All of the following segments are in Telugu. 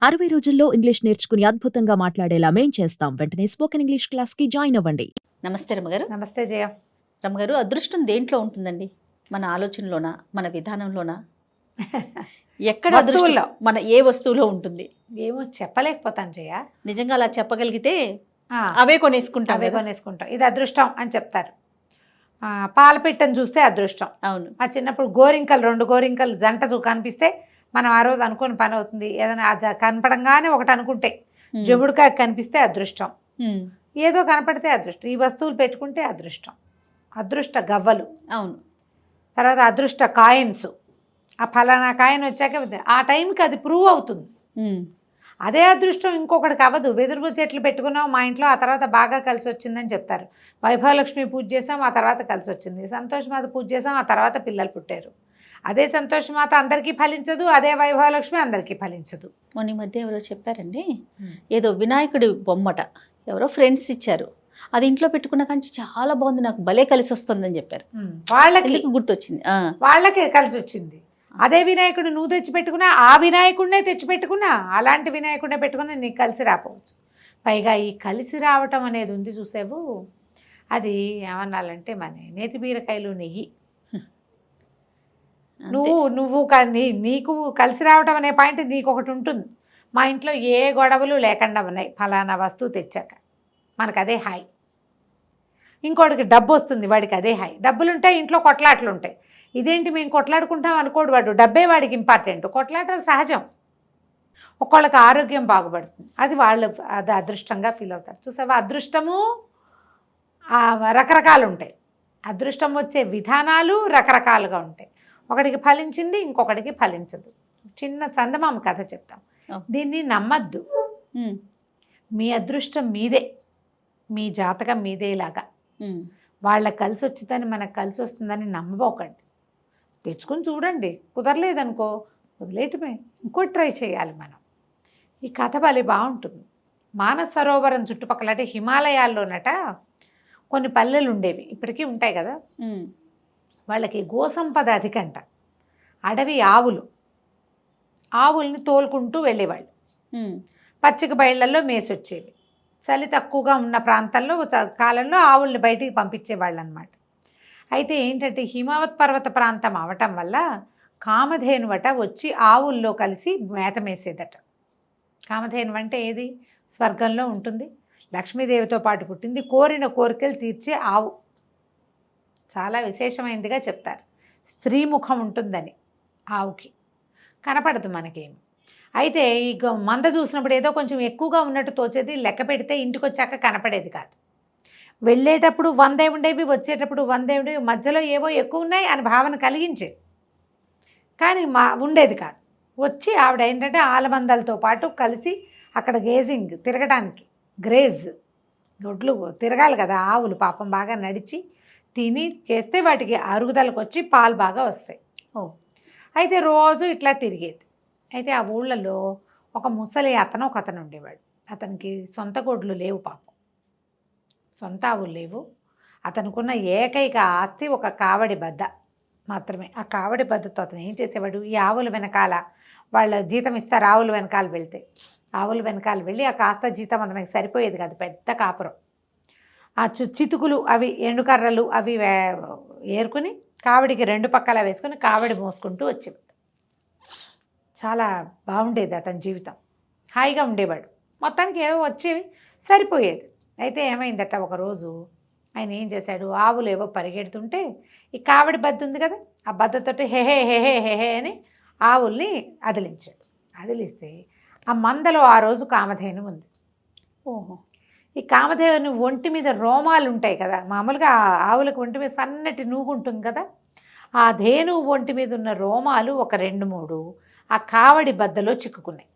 60 రోజుల్లో ఇంగ్లీష్ నేర్చుకుని అద్భుతంగా మాట్లాడేలా మేం చేస్తాం. వెంటనే స్పోకెన్ ఇంగ్లీష్ క్లాస్‌కి జాయిన్ అవ్వండి. నమస్తే రమ్మగారు. నమస్తే జయ. రమ్మగారు, అదృష్టం దేంట్లో ఉంటుందండి? మన ఆలోచనలోనా, మన విధానంలోనా, ఎక్కడ అదృష్టం వస్తువుల్లో. మన ఏ వస్తువులో ఉంటుంది? ఏమో చెప్పలేకపోతాను జయ. నిజంగా అలా చెప్పగలిగితే ఆ, అవే కొనేసుకుంటాం అవే కదా. కొనేసుకుంటాం. ఇది అదృష్టం అని చెప్తారు. పాల పిట్టను చూస్తే అదృష్టం. అవును. ఆ చిన్నప్పుడు గోరింకలు 2 గోరింకలు జంట కనిపిస్తే మనం ఆ రోజు అనుకుని పని అవుతుంది. ఏదైనా అది కనపడంగానే ఒకటి అనుకుంటే జముడికాయ కనిపిస్తే అదృష్టం. ఉమ్, ఏదో కనపడితే అదృష్టం. ఈ వస్తువులు పెట్టుకుంటే అదృష్టం. అదృష్ట గవ్వలు, అవును. తర్వాత అదృష్ట కాయిన్స్. ఆ ఫలానా కాయిన్ వచ్చాక ఆ టైంకి అది ప్రూవ్ అవుతుంది. ఉమ్, అదే అదృష్టం ఇంకొకటికి అవ్వదు. వెదురు చెట్లు పెట్టుకున్నాం మా ఇంట్లో, ఆ తర్వాత బాగా కలిసి వచ్చిందని చెప్తారు. వైభవలక్ష్మి పూజ చేసాం, ఆ తర్వాత కలిసి వచ్చింది. సంతోషమాత పూజ చేసాం, ఆ తర్వాత పిల్లలు పుట్టారు. అదే సంతోషమాత అందరికీ ఫలించదు, అదే వైభవలక్ష్మి అందరికీ ఫలించదు. మొన్న ఈ మధ్య ఎవరో చెప్పారండి, ఏదో వినాయకుడి బొమ్మట ఎవరో ఫ్రెండ్స్ ఇచ్చారు, అది ఇంట్లో పెట్టుకున్న కానీ చాలా బాగుంది, నాకు భలే కలిసి వస్తుందని చెప్పారు. వాళ్ళకి ఎందుకు గుర్తొచ్చింది? వాళ్ళకే కలిసి వచ్చింది. అదే వినాయకుడు నువ్వు తెచ్చిపెట్టుకున్నా, ఆ వినాయకుడినే తెచ్చిపెట్టుకున్నా, అలాంటి వినాయకుడినే పెట్టుకున్నా నీకు కలిసి రాకపోవచ్చు. పైగా ఈ కలిసి రావటం అనేది ఉంది చూసావు, అది ఏమన్నాలంటే మన నేతి బీరకాయలు నెయ్యి. అంతే. నువ్వు కానీ నీకు కలిసి రావటం అనే పాయింట్ నీకు ఒకటి ఉంటుంది. మా ఇంట్లో ఏ గొడవలు లేకుండా ఉన్నాయి ఫలానా వస్తువు తెచ్చాక, మనకు అదే హాయ్. ఇంకోటికి డబ్బు వస్తుంది, వాడికి అదే హాయ్. డబ్బులు ఉంటాయి, ఇంట్లో కొట్లాటలు ఉంటాయి. ఇదేంటి మేము కొట్లాడుకుంటాం అనుకోడు వాడు, డబ్బే వాడికి ఇంపార్టెంట్. కొట్లాటలు సహజం. ఒక్కొక్కళ్ళకి ఆరోగ్యం బాగుపడుతుంది, అది వాళ్ళు అది అదృష్టంగా ఫీల్ అవుతారు. చూసావా, అదృష్టము రకరకాలు ఉంటాయి. అదృష్టం వచ్చే విధానాలు రకరకాలుగా ఉంటాయి. ఒకడికి ఫలించింది, ఇంకొకటికి ఫలించదు. చిన్న చందమామ కథ చెప్తాం, దీన్ని నమ్మద్దు. ఉమ్, మీ అదృష్టం మీదే, మీ జాతకం మీదేలాగా. ఉమ్, వాళ్ళకి కలిసి వచ్చిందని మనకు కలిసి వస్తుందని నమ్మబోకండి. తెచ్చుకొని చూడండి, కుదరలేదనుకో వదిలేయటమే, ఇంకోటి ట్రై చేయాలి మనం. ఈ కథ భలే బాగుంటుంది. మానస సరోవరం చుట్టుపక్కల అంటే హిమాలయాల్లోనట కొన్ని పల్లెలు ఉండేవి, ఇప్పటికీ ఉంటాయి కదా. ఉమ్, వాళ్ళకి గోసంపద అధికంట. అడవి ఆవుల్ని తోలుకుంటూ వెళ్ళేవాళ్ళు. ఉమ్, పచ్చిక బయళ్ళల్లో మేసొచ్చేవి. చలి తక్కువగా ఉన్న ప్రాంతాల్లో కాలంలో ఆవుల్ని బయటికి పంపించేవాళ్ళు అనమాట. అయితే ఏంటంటే హిమావత్ పర్వత ప్రాంతం అవటం వల్ల కామధేనువట వచ్చి ఆవుల్లో కలిసి మేత మేసేదట. కామధేను అంటే ఏది? స్వర్గంలో ఉంటుంది, లక్ష్మీదేవితో పాటు పుట్టింది, కోరిన కోరికలు తీర్చే ఆవు. చాలా విశేషమైనదిగా చెప్తారు. స్త్రీ ముఖం ఉంటుందని ఆవుకి, కనపడదు మనకేమి. అయితే ఈ మంద చూసినప్పుడు ఏదో కొంచెం ఎక్కువగా ఉన్నట్టు తోచేది, లెక్క పెడితే ఇంటికి వచ్చాక కనపడేది కాదు. వెళ్ళేటప్పుడు 100 ఉండేవి, వచ్చేటప్పుడు 100 ఉండేవి, మధ్యలో ఏవో ఎక్కువ ఉన్నాయి అని భావన కలిగించేది, కానీ ఉండేది కాదు. వచ్చి ఆవిడ ఏంటంటే ఆలమందలతో పాటు కలిసి అక్కడ గేజింగ్ తిరగడానికి, గ్రేజ్ దొడ్లు తిరగాలి కదా ఆవులు, పాపం బాగా నడిచి తిని చేస్తే వాటికి అరుగుదలకు వచ్చి పాలు బాగా వస్తాయి. అయితే రోజు ఇట్లా తిరిగేది. అయితే ఆ ఊళ్ళలో ఒక ముసలి ఒకతను ఉండేవాడు. అతనికి సొంత గొడ్లు లేవు, పాపం సొంత ఆవులు లేవు. అతనుకున్న ఏకైక ఆస్తి ఒక కావడి బద్ద మాత్రమే. ఆ కావడి బద్దతో అతను ఏం చేసేవాడు, ఈ ఆవుల వెనకాల వాళ్ళ జీతం ఇస్తారు, ఆవుల వెనకాల వెళ్తే ఆవుల వెనకాల వెళ్ళి ఆ కాస్త జీతం అతనికి సరిపోయేది కాదు, పెద్ద కాపురం. ఆ చితుకులు అవి ఎండుకర్రలు అవి ఏరుకుని కావడికి 2 పక్కలా వేసుకుని కావడి మోసుకుంటూ వచ్చేవాడు. చాలా బాగుండేది అతని జీవితం, హాయిగా ఉండేవాడు. మొత్తానికి ఏవో వచ్చేవి, సరిపోయేది. అయితే ఏమైందట, ఒకరోజు ఆయన ఏం చేశాడు, ఆవులు ఏవో పరిగెడుతుంటే ఈ కావడి బద్ద ఉంది కదా, ఆ బద్దతోటి హెహే హెహే హెహే అని ఆవుల్ని అదిలించాడు. అదిలిస్తే ఆ మందలో ఆ రోజు కామధేను ఉంది. ఓహో. ఈ కామధేను ఒంటి మీద రోమాలు ఉంటాయి కదా, మామూలుగా ఆవులకు ఒంటి మీద సన్నటి నూగు ఉంటుంది కదా, ఆ ధేను ఒంటి మీద ఉన్న రోమాలు ఒక 2-3 ఆ కావడి బద్దలో చిక్కుకున్నాయి.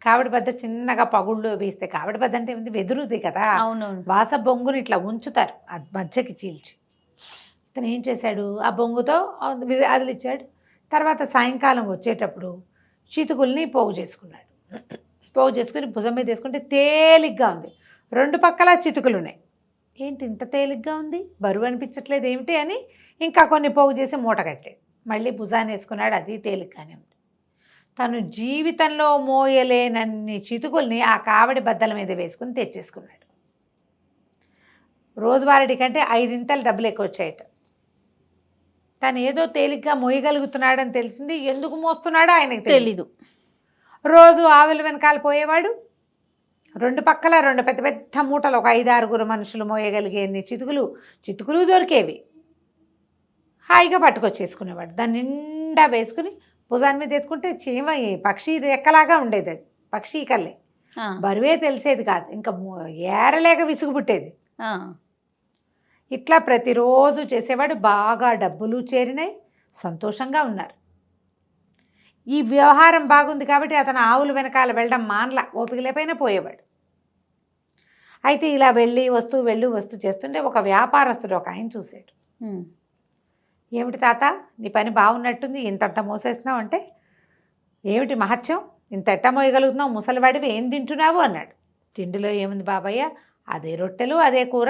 కావడి బద్ద చిన్నగా పగుళ్ళు వేస్తే, కావడి బద్ద అంటే ఏంది, వెదురుది కదా, అవునవును. వాస బొంగుని ఇట్లా ఉంచుతారు ఆ మధ్యకి చీల్చి. ఇతను ఏం చేశాడు, ఆ బొంగుతో అదిలిచ్చాడు. తర్వాత సాయంకాలం వచ్చేటప్పుడు చితుకుల్ని పోగు చేసుకున్నాడు. పోగు చేసుకుని భుజం మీద వేసుకుంటే తేలిగ్గా ఉంది, 2 పక్కలా చితుకులు ఉన్నాయి. ఏంటి ఇంత తేలిగ్గా ఉంది, బరువు అనిపించట్లేదు ఏమిటి అని ఇంకా కొన్ని పోగు చేసి మూట కట్టాడు. మళ్ళీ భుజాన్ని వేసుకున్నాడు, అది తేలిగ్గానే ఉంది. తను జీవితంలో మోయలేనన్ని చితుకుల్ని ఆ కావడి బద్దల మీద వేసుకుని తెచ్చేసుకున్నాడు. రోజువారీ కంటే 5 డబ్బులు ఎక్కువ వచ్చాయట. తను ఏదో తేలిగ్గా మోయగలుగుతున్నాడని తెలిసింది. ఎందుకు మోస్తున్నాడో ఆయనకు తెలీదు. రోజు ఆవుల వెనకాల పోయేవాడు. 2 పక్కల 2 పెద్ద పెద్ద మూటలు, ఒక 5-6 మనుషులు మోయగలిగేన్ని చితుకులు దొరికేవి. హాయిగా పట్టుకొచ్చేసుకునేవాడు. దాన్ని నిండా వేసుకుని భుజాన్ని మీద వేసుకుంటే పక్షి రెక్కలాగా ఉండేది. అది పక్షి కల్లే, బరువే తెలిసేది కాదు. ఇంకా ఏరలేక విసుగు పుట్టేది. ఇట్లా ప్రతిరోజు చేసేవాడు. బాగా డబ్బులు చేరినాయి, సంతోషంగా ఉన్నారు. ఈ వ్యవహారం బాగుంది కాబట్టి అతను ఆవుల వెనకాల వెళ్ళడం మానలా, ఓపిక లేపైనా పోయేవాడు. అయితే ఇలా వెళ్ళి వస్తూ చేస్తుంటే ఒక వ్యాపారస్తుడు ఒక ఆయన చూశాడు. ఏమిటి తాత, నీ పని బాగున్నట్టుంది, ఇంతంత మోసేస్తున్నావు అంటే, ఏమిటి మహత్యం, ఇంత ఎట్ట మోయగలుగుతున్నావు, ముసలివాడివి, ఏం తింటున్నావు అన్నాడు. తిండిలో ఏముంది బాబయ్య, అదే రొట్టెలు అదే కూర.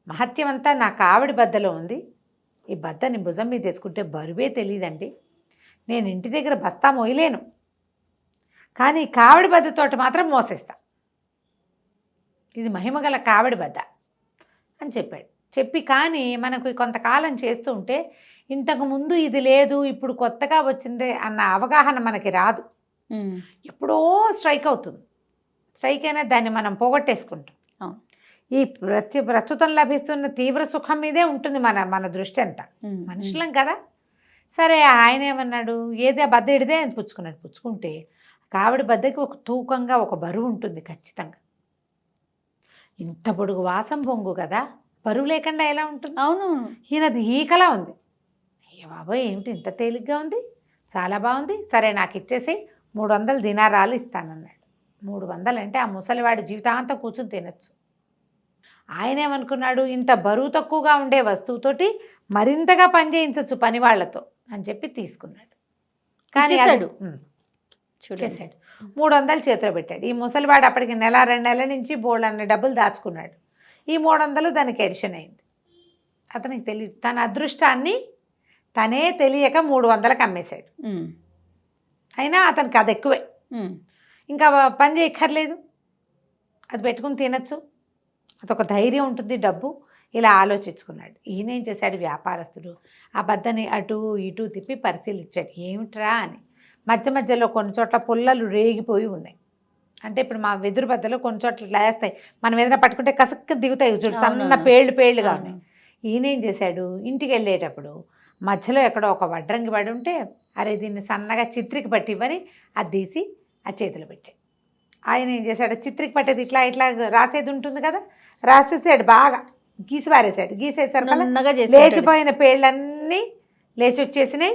మహత్యం అంతా నా కావిడి బద్దలో ఉంది. ఈ బద్దని భుజం మీద తెచ్చుకుంటే బరువే తెలియదండి. నేను ఇంటి దగ్గర బస్తా మోయలేను, కానీ కావిడి బద్దతోటి మాత్రం మోసేస్తా. ఇది మహిమగల కావిడి బద్ద అని చెప్పాడు. చెప్పి కానీ మనకు కొంతకాలం చేస్తూ ఉంటే ఇంతకుముందు ఇది లేదు, ఇప్పుడు కొత్తగా వచ్చింది అన్న అవగాహన మనకి రాదు. ఎప్పుడో స్ట్రైక్ అవుతుంది. స్ట్రైక్ అయినా దాన్ని మనం పోగొట్టేసుకుంటాం. ఈ ప్రస్తుతం లభిస్తున్న తీవ్ర సుఖం మీదే ఉంటుంది మన దృష్టి అంతా. మనుషులం కదా. సరే, ఆయన ఏమన్నాడు, ఏదే బద్ద ఇడిదే అని పుచ్చుకున్నాడు. పుచ్చుకుంటే కావిడి బద్దకి ఒక తూకంగా ఒక బరువు ఉంటుంది ఖచ్చితంగా. ఇంత పొడుగు వాసం పొంగు కదా, బరువు లేకుండా ఎలా ఉంటుంది? అవును, ఈయనది ఈకలా ఉంది. అయ్యో బాబోయ్, ఏమిటి ఇంత తేలిగ్గా ఉంది, చాలా బాగుంది, సరే నాకు ఇచ్చేసి 300 దినారాలు ఇస్తానన్నాడు. 300 అంటే ఆ ముసలివాడి జీవితాంతం కూర్చుని తినచ్చు. ఆయన ఏమనుకున్నాడు, ఇంత బరువు తక్కువగా ఉండే వస్తువుతోటి మరింతగా పనిచేయించవచ్చు పని వాళ్ళతో అని చెప్పి తీసుకున్నాడు. కానీ చేశాడు. 300 చేతిలో పెట్టాడు. ఈ ముసలివాడు అప్పటికి 1-2 నెలల నుంచి బోళ్ళన్ని డబ్బులు దాచుకున్నాడు. ఈ 300 దానికి ఎడిషన్ అయింది. అతనికి తెలియదు. తన అదృష్టాన్ని తనే తెలియక 300కి అమ్మేశాడు. అయినా అతనికి అది ఎక్కువే. ఇంకా పని చేయక్కర్లేదు, అది పెట్టుకుని తినచ్చు, అదొక ధైర్యం ఉంటుంది. డబ్బు ఇలా ఆలోచించుకున్నాడు. ఈయన ఏం చేశాడు, వ్యాపారస్తుడు ఆ బద్దని అటు ఇటు తిప్పి పరిశీలించాడు. ఏమిట్రా అని. మధ్యలో కొన్ని చోట్ల పుల్లలు రేగిపోయి ఉన్నాయి. అంటే ఇప్పుడు మా వెదురు బద్దలో కొన్ని చోట్ల లేస్తాయి, మనం ఏదైనా పట్టుకుంటే కసక్క దిగుతాయి చూడు, సన్న పేళ్ళుగా ఉన్నాయి. ఈయన ఏం చేశాడు, ఇంటికి వెళ్ళేటప్పుడు మధ్యలో ఎక్కడో ఒక వడ్రంగి పడి ఉంటే, అరే దీన్ని సన్నగా చిత్రికి పట్టి ఇవ్వని అది తీసి ఆ చేతిలో పెట్టాడు. ఆయన ఏం చేశాడు, చిత్రికి పట్టేది ఇట్లా రాసేది ఉంటుంది కదా, రాసేసాడు, బాగా గీసిపారేసాడు. గీసేసరికి లేచిపోయిన పేళ్ళన్నీ లేచి వచ్చేసినాయి.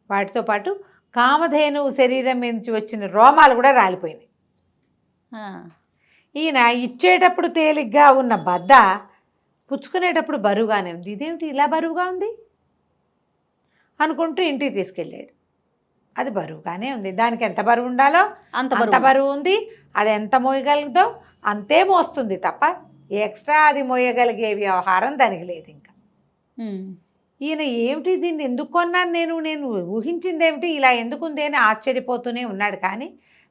వాటితో పాటు కామధేనువు శరీరం నుంచి వచ్చిన రోమాలు కూడా రాలిపోయినాయి. ఈయన ఇచ్చేటప్పుడు తేలిగ్గా ఉన్న బద్ద పుచ్చుకునేటప్పుడు బరువుగానే ఉంది. ఇదేమిటి ఇలా బరువుగా ఉంది అనుకుంటూ ఇంటికి తీసుకెళ్ళాడు. అది బరువుగానే ఉంది. దానికి ఎంత బరువు ఉండాలో అంత బరువు ఉంది. అది ఎంత మోయగలుగుతో అంతే మోస్తుంది తప్ప ఎక్స్ట్రా అది మోయగలిగే వ్యవహారం దానికి లేదు. ఇంకా ఈయన ఏమిటి, దీన్ని ఎందుకు కొన్నాను నేను ఊహించింది ఏమిటి, ఇలా ఎందుకుంది అని ఆశ్చర్యపోతూనే ఉన్నాడు. కానీ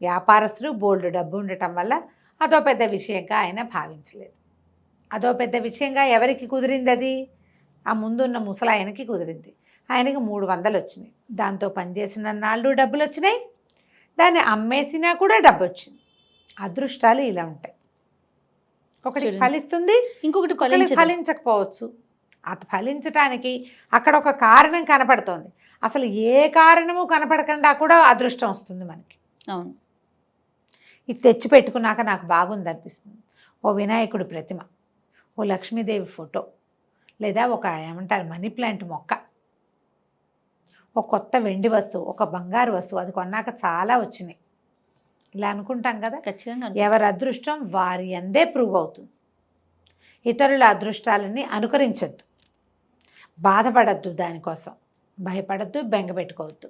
వ్యాపారస్తుడు బోల్డ్ డబ్బు ఉండటం వల్ల అదో పెద్ద విషయంగా ఆయన భావించలేదు. అదో పెద్ద విషయంగా ఎవరికి కుదిరింది, అది ఆ ముందున్న ముసలాయనకి కుదిరింది. ఆయనకి 300 వచ్చినాయి. దాంతో పనిచేసిన నాళ్ళు డబ్బులు వచ్చినాయి, దాన్ని అమ్మేసినా కూడా డబ్బు వచ్చింది. అదృష్టాలు ఇలా ఉంటాయి. ఒకటి ఫలిస్తుంది, ఇంకొకటి ఫలించకపోవచ్చు. అది ఫలించటానికి అక్కడ ఒక కారణం కనపడుతోంది. అసలు ఏ కారణము కనపడకుండా కూడా అదృష్టం వస్తుంది మనకి. అవును, ఇది తెచ్చి పెట్టుకున్నాక నాకు బాగుంది అనిపిస్తుంది. ఓ వినాయకుడి ప్రతిమ, ఓ లక్ష్మీదేవి ఫోటో, లేదా ఒక ఏమంటారు మనీ ప్లాంట్ మొక్క, ఒక కొత్త వెండి వస్తువు, ఒక బంగారు వస్తువు, అది కొన్నాక చాలా వచ్చినాయి. ఇలా అనుకుంటాం కదా. ఖచ్చితంగా ఎవరి అదృష్టం వారి అందే ప్రూవ్ అవుతుంది. ఇతరుల అదృష్టాలని అనుకరించద్దు, బాధపడద్దు, దానికోసం భయపడద్దు, బెంగ పెట్టుకోవద్దు.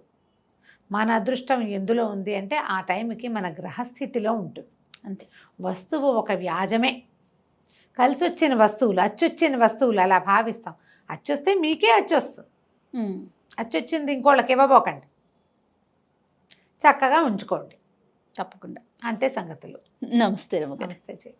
మన అదృష్టం ఎందులో ఉంది అంటే ఆ టైంకి మన గ్రహస్థితిలో ఉంటుంది అంతే. వస్తువు ఒక వ్యాజమే. కలిసి వచ్చిన వస్తువులు, అచ్చొచ్చిన వస్తువులు అలా భావిస్తాం. అచ్చొస్తే మీకే అచ్చొస్తుంది, అచ్చొచ్చింది ఇంకోళ్ళకి ఇవ్వబోకండి. చక్కగా ఉంచుకోండి. తప్పకుండా. అంతే సంగతులు. నమస్తే రమగారు. నమస్తే చెయ్యి.